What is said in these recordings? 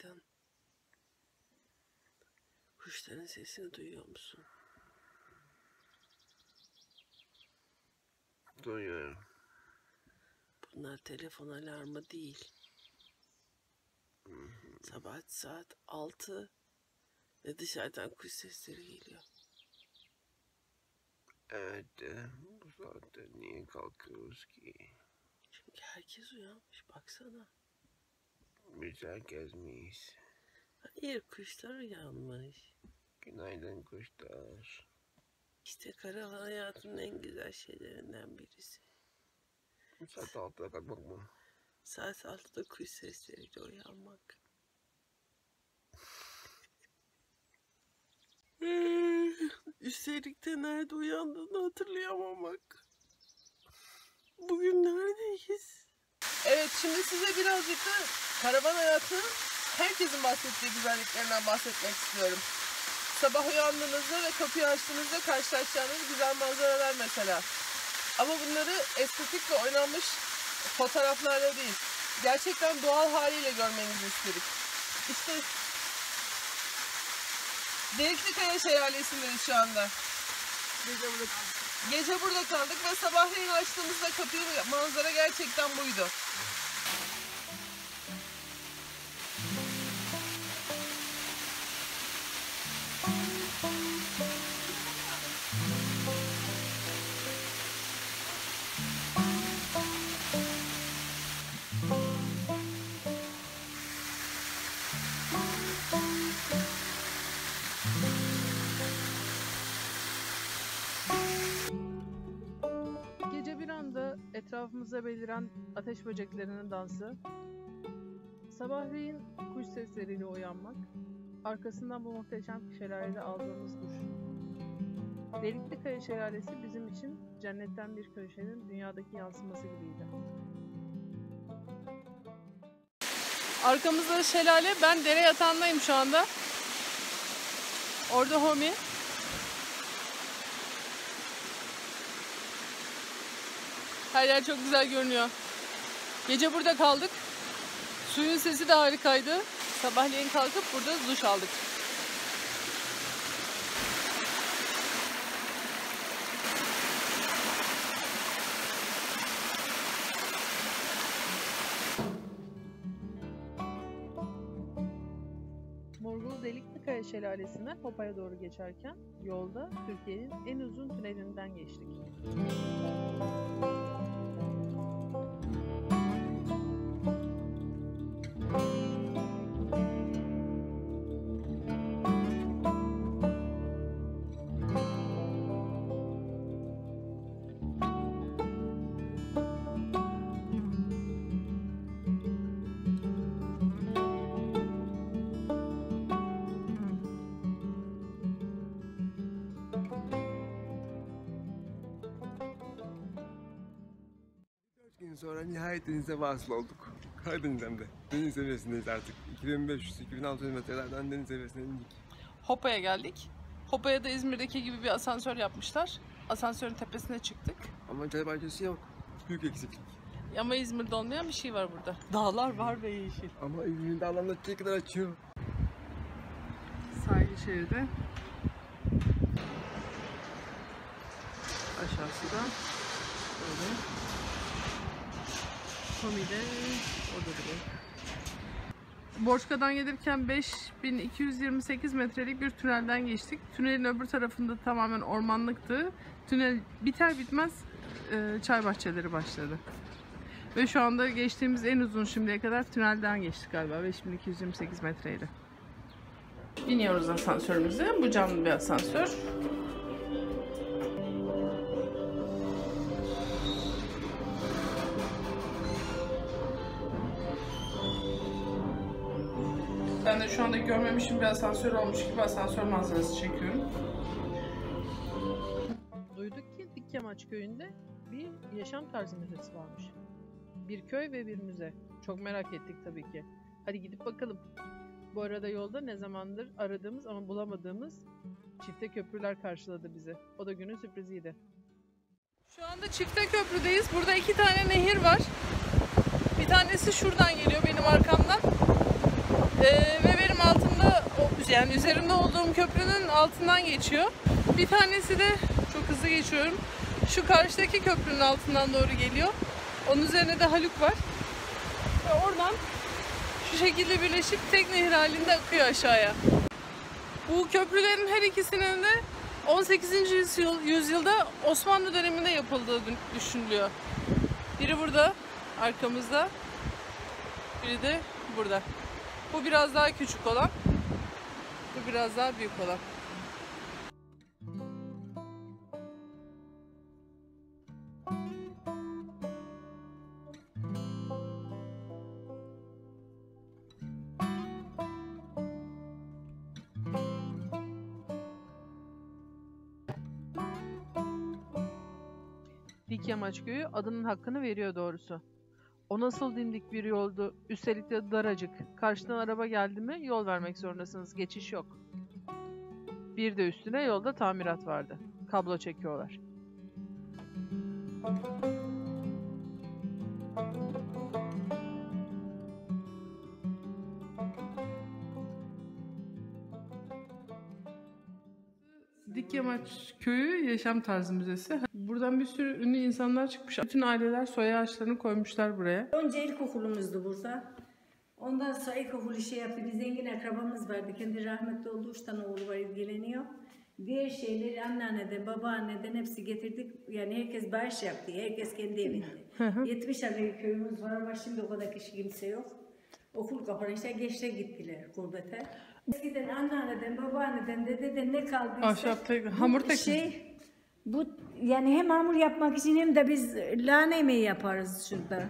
Günaydın. Kuşların sesini duyuyor musun? Duyuyorum. Bunlar telefon alarmı değil. Sabah saat 6 ve dışarıdan kuş sesleri geliyor. Evet de bu saatte niye kalkıyoruz ki? Çünkü herkes uyanmış, baksana. Biz herkes miyiz? Hayır, kuşlar uyanmış. Günaydın kuşlar. İşte karavan hayatının en güzel şeylerinden birisi. Saat 6'da kalkmak mı? Saat 6'da kuş sesleriyle uyanmak. Üstelik de nerede uyandığını hatırlayamamak. Bugün neredeyiz? Evet, şimdi size birazcık da karavan hayatının herkesin bahsettiği güzelliklerinden bahsetmek istiyorum. Sabah uyandığınızda ve kapıyı açtığınızda karşılaşacağınız güzel manzaralar mesela. Ama bunları estetik ve oynanmış fotoğraflarla değil, gerçekten doğal haliyle görmenizi istedik. İşte Deliklikaya Şelalesi'ndeyiz şu anda. Gece burada kaldık ve sabahleyin açtığımızda kapıyı, manzara gerçekten buydu. Gece bir anda etrafımıza beliren ateş böceklerinin dansı, sabahleyin kuş sesleriyle uyanmak, arkasından bu muhteşem şelalede aldığımız duş. Deliklikaya Şelalesi bizim için cennetten bir köşenin dünyadaki yansıması gibiydi. Arkamızda şelale, ben dere yatağındayım şu anda. Orada Homi. Her yer çok güzel görünüyor. Gece burada kaldık. Suyun sesi de harikaydı. Sabahleyin kalkıp burada duş aldık. Morgul Deliklikaya Şelalesi'nden Hopa'ya doğru geçerken yolda Türkiye'nin en uzun tünelinden geçtik. Gün sonra nihayet denize vasıl olduk. Karadeniz'de. Deniz seviyesindeyiz artık. 2500-2600 metrelerden deniz seviyesine indik. Hopa'ya geldik. Hopa'ya da İzmir'deki gibi bir asansör yapmışlar. Asansörün tepesine çıktık. Ama çay bahçesi yok. Büyük eksiklik. Ama İzmir'de olmayan bir şey var burada. Dağlar var ve yeşil. Ama İzmir'de alanlar çiçeğe kadar açıyor. Sahil şeridi. Aşağısı da böyle. Komide orada duruyor. Borçka'dan gelirken 5228 metrelik bir tünelden geçtik. Tünelin öbür tarafında tamamen ormanlıktı. Tünel biter bitmez çay bahçeleri başladı. Ve şu anda geçtiğimiz en uzun şimdiye kadar tünelden geçtik galiba. 5228 metreydi. İniyoruz asansörümüze. Bu camlı bir asansör. Ben de şu anda görmemişim bir asansör olmuş gibi asansör manzarası çekiyorum. Duyduk ki Dikyamaç köyünde bir yaşam tarzı müzesi varmış. Bir köy ve bir müze. Çok merak ettik tabii ki. Hadi gidip bakalım. Bu arada yolda ne zamandır aradığımız ama bulamadığımız çifte köprüler karşıladı bizi. O da günün sürpriziydi. Şu anda çifte köprüdeyiz. Burada 2 tane nehir var. Bir tanesi şuradan geliyor benim arkamdan. yani üzerinde olduğum köprünün altından geçiyor. Bir tanesi de çok hızlı geçiyorum. Şu karşıdaki köprünün altından doğru geliyor. Onun üzerine de Haluk var. Ve oradan şu şekilde birleşip tek nehir halinde akıyor aşağıya. Bu köprülerin her ikisinin de 18. yüzyılda Osmanlı döneminde yapıldığı düşünülüyor. Biri burada, arkamızda. Biri de burada. Bu biraz daha küçük olan. Bu biraz daha büyük olan. Dikyamaç Köyü adının hakkını veriyor doğrusu. O nasıl dimdik bir yoldu, üstelik de daracık. Karşıdan araba geldi mi yol vermek zorundasınız, geçiş yok. Bir de üstüne yolda tamirat vardı. Kablo çekiyorlar. Dikyamaç Köyü Yaşam Tarzı Müzesi. Buradan bir sürü ünlü insanlar çıkmış. Bütün aileler soya ağaçlarını koymuşlar buraya. Önce ilkokulumuzdu burada. Ondan sonra ilkokulu yaptı. Bir zengin akrabamız vardı. Kendi rahmetli olduğu 3 tane oğlu var, ilgileniyor. Diğer şeyleri anneanneden, babaanneden hepsi getirdik. Yani herkes bağış yaptı. Herkes kendi evinde. 70 aile köyümüz var ama şimdi o kadar kişi kimse yok. Okul kapanışta gençler gittiler gurbete. Eskiden anneanneden, babaanneden, dededen ne kaldıysa Ahşapta hamur bu yani hem hamur yapmak için hem de biz lahana yemeği yaparız şurada.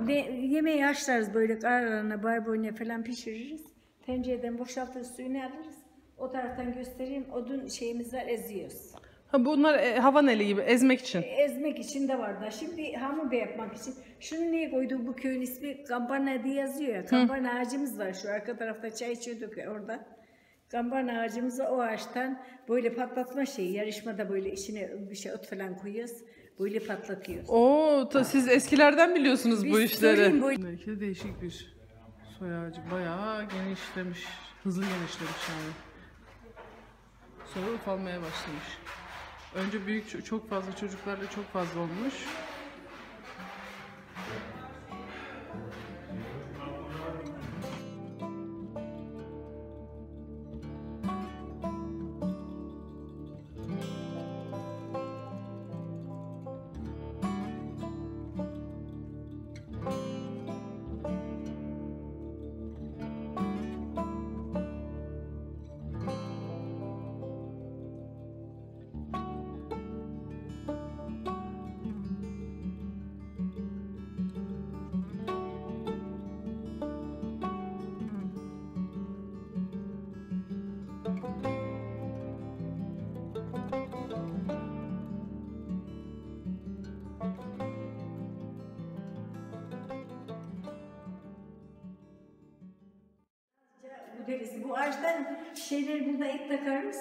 Ve yemeği haşlarız böyle aralarına, barbunya falan pişiririz. Tencereden boşaltırız, suyunu alırız. O taraftan göstereyim, odun şeyimiz var, eziyoruz. Ha, bunlar havaneli gibi ezmek için. Ezmek için de var da. Şimdi hamur da yapmak için. Şunu niye koyduk, bu köyün ismi Kambarna diye yazıyor ya. Kambarna ağacımız var şu arka tarafta, çay içiyorduk orada. Kambarna ağacımızı o ağaçtan böyle patlatma şeyi, yarışmada böyle içine bir şey ot falan koyuyoruz. Böyle patlatıyoruz. Oo, siz eskilerden biliyorsunuz bu işleri. söyleyeyim, Belki de değişik bir soy ağacı. Bayağı genişlemiş, hızlı genişlemiş yani. Sonra ufalmaya başlamış. Önce büyük, çok fazla çocuklarla çok fazla olmuş. Bu ağaçtan şeyleri burada ip takarız.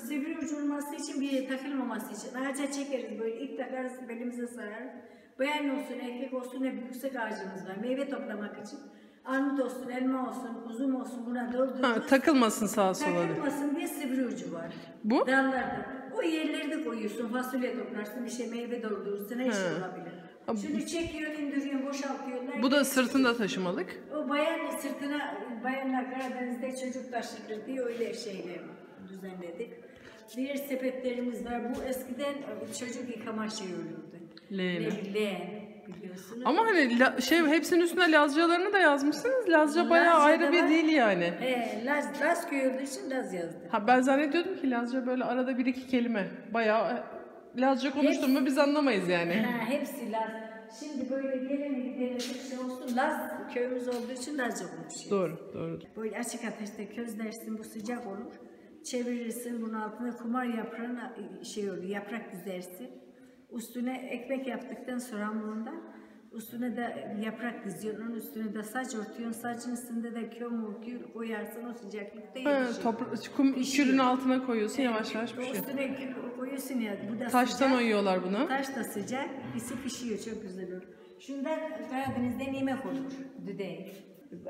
Sivri uçurması için, bir yere takılmaması için. Ağaca çekeriz böyle, ip takarız, belimize sararız. Bayan olsun, erkek olsun, hep yüksek ağacımız var. Meyve toplamak için. Armut olsun, elma olsun, uzun olsun, buna doldururuz. Takılmasın sağa sola. Takılmasın diye sivri ucu var. Bu? Dallarda. O yerleri de koyuyorsun, fasulye toplarsın, bir şey meyve doldurursun, her şey olabilir. Şunu çekiyorsun, indiriyorsun, boşaltıyorlar. Bu da sırtında taşımalık. O bayan sırtına, bayanlar Karadeniz'de çocuk taşırır diye öyle şeyler düzenledik. Diğer sepetlerimiz var. Bu eskiden çocuk yıkama şey olurdu. Leğen biliyorsunuz. Ama hani hepsinin üstüne Lazcalarını da yazmışsınız. Lazca bayağı ayrı bir dil yani. Laz köy olduğu için Laz yazdı. Ha, ben zannediyordum ki Lazca böyle arada bir iki kelime. Bayağı Lazca konuştum mu biz anlamayız yani. Hepsi Laz. Şimdi böyle geleni gideni bir şey olsun. Laz köyümüz olduğu için Lazca konuşuyoruz. Doğru. Böyle açık ateşte közlersin, bu sıcak olur. Çevirirsin, bunun altına kumar yaprağına yaprak dizersin. Üstüne ekmek yaptıktan sonra hamurundan üstüne de yaprak diziyorsun, onun üstüne de saç örtüyorsun, saçın üstünde de kömür koyarsın, o sıcaklıkta yetişiyor. Kürün altına koyuyorsun, yavaş yavaş pişiyor. Üstüne kül koyuyorsun ya, bu da Taştan sıcak. oyuyorlar bunu. Taş da sıcak, isi pişiyor, çok güzel olur. Şundan Karadeniz'de yemek olur, düdey.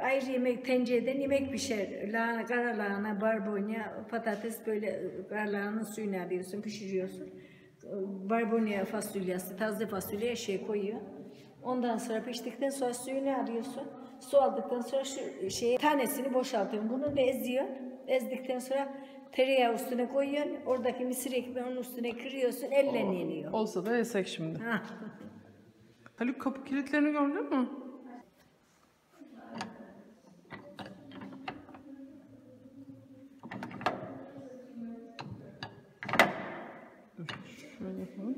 Ayrı yemek tencereden yemek pişer. Lahana, kara lahana, barbunya, patates böyle kara lahananın suyunu alıyorsun, pişiriyorsun. Barbunya fasulyesi, taze fasulye koyuyor. Ondan sonra piştikten sonra suyunu alıyorsun. Su aldıktan sonra şu tanesini boşaltıyorsun. Bunu da eziyorsun. Ezdikten sonra tereyağı üstüne koyuyorsun. Oradaki mısır ekmeği onun üstüne kırıyorsun. Elle yeniyor. Olsa da yesek şimdi. Ha. Haluk, kapı kilitlerini gördün mü? Dur, şöyle yapalım.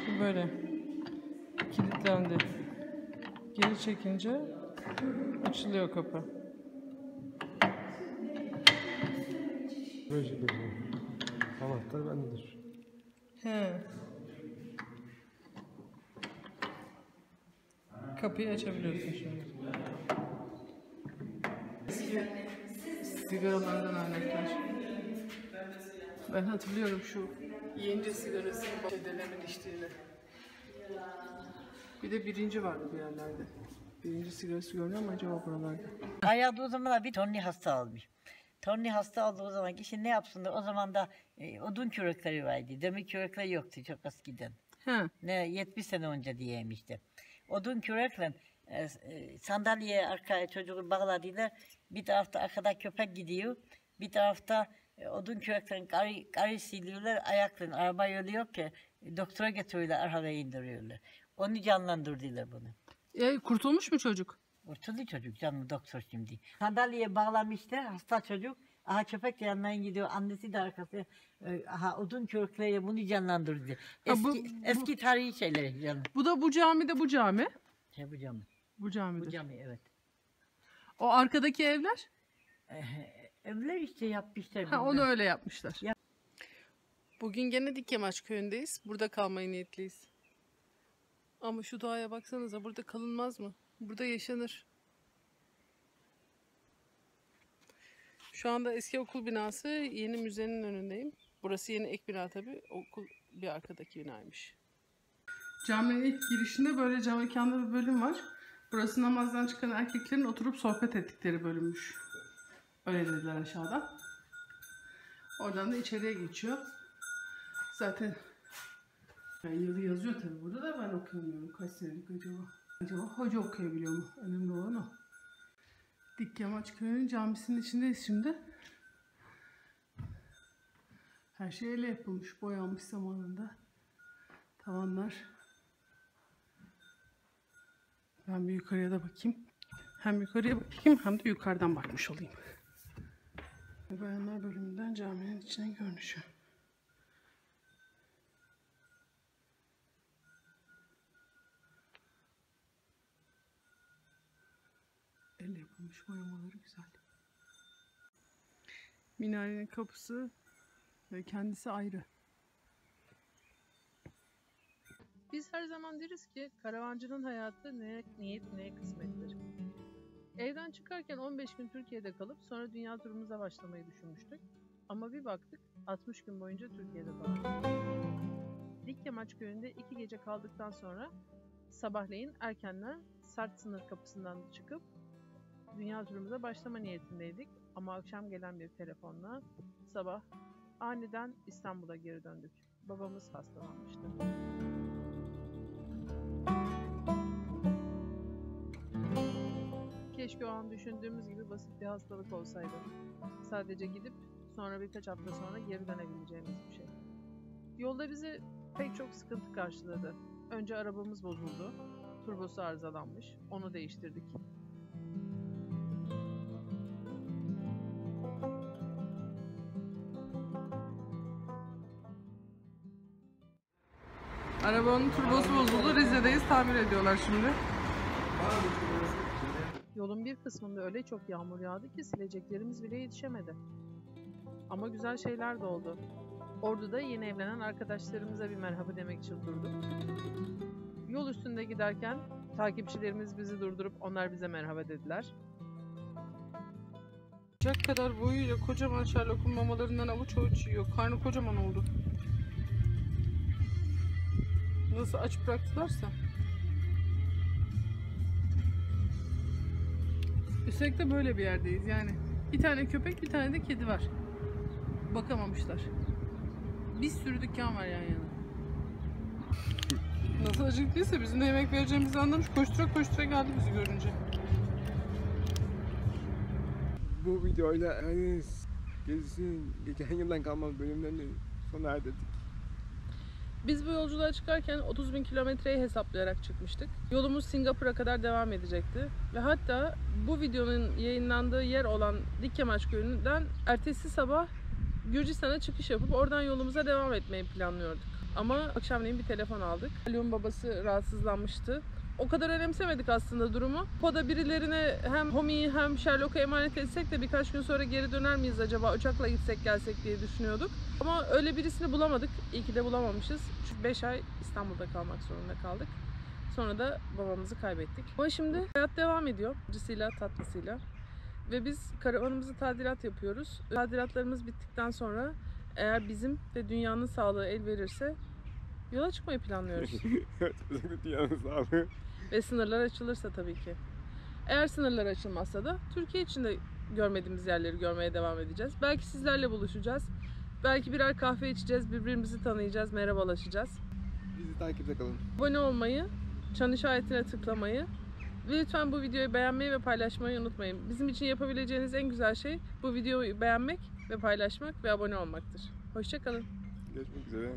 Bu böyle kilitlendi. Geri çekince açılıyor kapı. Böyle çekiyorsun. Anahtar bendedir. He. Kapıyı açabiliyorsun şimdi. Eski sigaralardan örnekler. Ben hatırlıyorum şu yiyince sigarasını dedemin içtiğini. Bir de birinci vardı bir yerlerde. Birinci sigarası görünüyor mu acaba buralarda? Ayağı o zaman bir tonli hasta almış. Tonli hasta olduğu zaman kişi ne yapsınlar? O zaman da odun kürekleri vardı. Demir kürekleri yoktu çok eskiden. He. Ne 70 sene önce diyeyim işte. Odun kürekle sandalyeye arkaya çocuğu bağladılar. Bir tarafta arkada köpek gidiyor. Bir tarafta odun kürekle karı siliyorlar. Ayakla araba yolu yok ki. Doktora götürüyorlar, arabaya indiriyorlar. Onu canlandırdılar bunu. Kurtulmuş mu çocuk? Kurtuldu çocuk canlı doktor şimdi. Sandalyeye bağlamışlar hasta çocuk. Aha köpek de yanından gidiyor. Annesi de arkası. Aha odun körükleriyle bunu canlandırdı. Eski tarihi şeyler canım. Bu da bu cami de bu cami. Bu cami. Bu camidir. Bu cami evet. O arkadaki evler? Evler işte yapmışlar. Ha, onu öyle yapmışlar. Yap. Bugün gene Dikyamaç köyündeyiz. Burada kalmaya niyetliyiz. Ama şu doğaya baksanıza, burada kalınmaz mı? Burada yaşanır. Şu anda eski okul binası, yeni müzenin önündeyim. Burası yeni ek bina tabii. Okul bir arkadaki binaymış. Caminin ilk girişinde böyle cam mekanlı bir bölüm var. Burası namazdan çıkan erkeklerin oturup sohbet ettikleri bölümmüş. Öyle dediler aşağıda. Oradan da içeriye geçiyor. Zaten yani yılı yazıyor tabii burada da ben okuyamıyorum. Kaç senelik acaba? Acaba hoca okuyabiliyor mu? Önemli olan o. Dikyamaç köyünün camisinin içindeyiz şimdi. Her şey elle yapılmış, boyanmış zamanında. Tavanlar. Ben bir yukarıya da bakayım. Hem yukarıya bakayım hem de yukarıdan bakmış olayım. Bayanlar bölümünden caminin içinin görünüşü. Elle yapılmış boyamaları güzel. Minarenin kapısı ve kendisi ayrı. Biz her zaman deriz ki karavancının hayatı neye niyet neye kısmettir. Evden çıkarken 15 gün Türkiye'de kalıp sonra dünya turumuza başlamayı düşünmüştük. Ama bir baktık 60 gün boyunca Türkiye'de kaldık. Dikyamaç köyünde 2 gece kaldıktan sonra sabahleyin erkenden Sart sınır kapısından çıkıp dünya turumuza başlama niyetindeydik. Ama akşam gelen bir telefonla sabah aniden İstanbul'a geri döndük. Babamız hastalanmıştı. Keşke o an düşündüğümüz gibi basit bir hastalık olsaydı. Sadece gidip sonra birkaç hafta sonra geri dönebileceğimiz bir şey. Yolda bizi pek çok sıkıntı karşıladı. Önce arabamız bozuldu. Turbosu arızalanmış. Onu değiştirdik. Arabanın turbosu bozuldu. Rize'deyiz. Tamir ediyorlar şimdi. Yolun bir kısmında öyle çok yağmur yağdı ki sileceklerimiz bile yetişemedi. Ama güzel şeyler de oldu. Ordu'da yeni evlenen arkadaşlarımıza bir merhaba demek için durduk. Yol üstünde giderken takipçilerimiz bizi durdurup onlar bize merhaba dediler. Bacak kadar boyuyla kocaman Sherlock'un mamalarından avuç avuç yiyor. Karnı kocaman oldu. Nasıl aç bıraktılarsa. Üstelik de böyle bir yerdeyiz yani. Bir tane köpek, bir tane de kedi var. Bakamamışlar. Bir sürü dükkan var yan yana. Nasıl acıktıysa bizim de yemek vereceğimizi anlamış. Koştura koştura geldi bizi görünce. Bu videoyla yani gezisinin geçen yıldan kalma bölümlerini sona erdirdik. Biz bu yolculuğa çıkarken 30.000 kilometreyi hesaplayarak çıkmıştık. Yolumuz Singapur'a kadar devam edecekti. Ve hatta bu videonun yayınlandığı yer olan Dikkemaç Gölü'nden ertesi sabah Gürcistan'a çıkış yapıp oradan yolumuza devam etmeyi planlıyorduk. Ama akşamleyin bir telefon aldık. Haluk'un babası rahatsızlanmıştı. O kadar önemsemedik aslında durumu. O da birilerine hem Homi'yi hem Sherlock'a emanet etsek de birkaç gün sonra geri döner miyiz acaba? Uçakla gitsek gelsek diye düşünüyorduk. Ama öyle birisini bulamadık. İyi ki de bulamamışız. Çünkü 5 ay İstanbul'da kalmak zorunda kaldık. Sonra da babamızı kaybettik. Ama şimdi hayat devam ediyor. Acısıyla, tatlısıyla. Ve biz karavanımızı tadilat yapıyoruz. Tadilatlarımız bittikten sonra eğer bizim ve dünyanın sağlığı el verirse yola çıkmayı planlıyoruz. Evet, özellikle dünyanın sağlığı. Ve sınırlar açılırsa tabii ki. Eğer sınırlar açılmazsa da Türkiye içinde görmediğimiz yerleri görmeye devam edeceğiz. Belki sizlerle buluşacağız. Belki birer kahve içeceğiz, birbirimizi tanıyacağız, merhabalaşacağız. Bizi takipte kalın. Abone olmayı, çan işaretine tıklamayı ve lütfen bu videoyu beğenmeyi ve paylaşmayı unutmayın. Bizim için yapabileceğiniz en güzel şey bu videoyu beğenmek ve paylaşmak ve abone olmaktır. Hoşça kalın. Görüşmek üzere.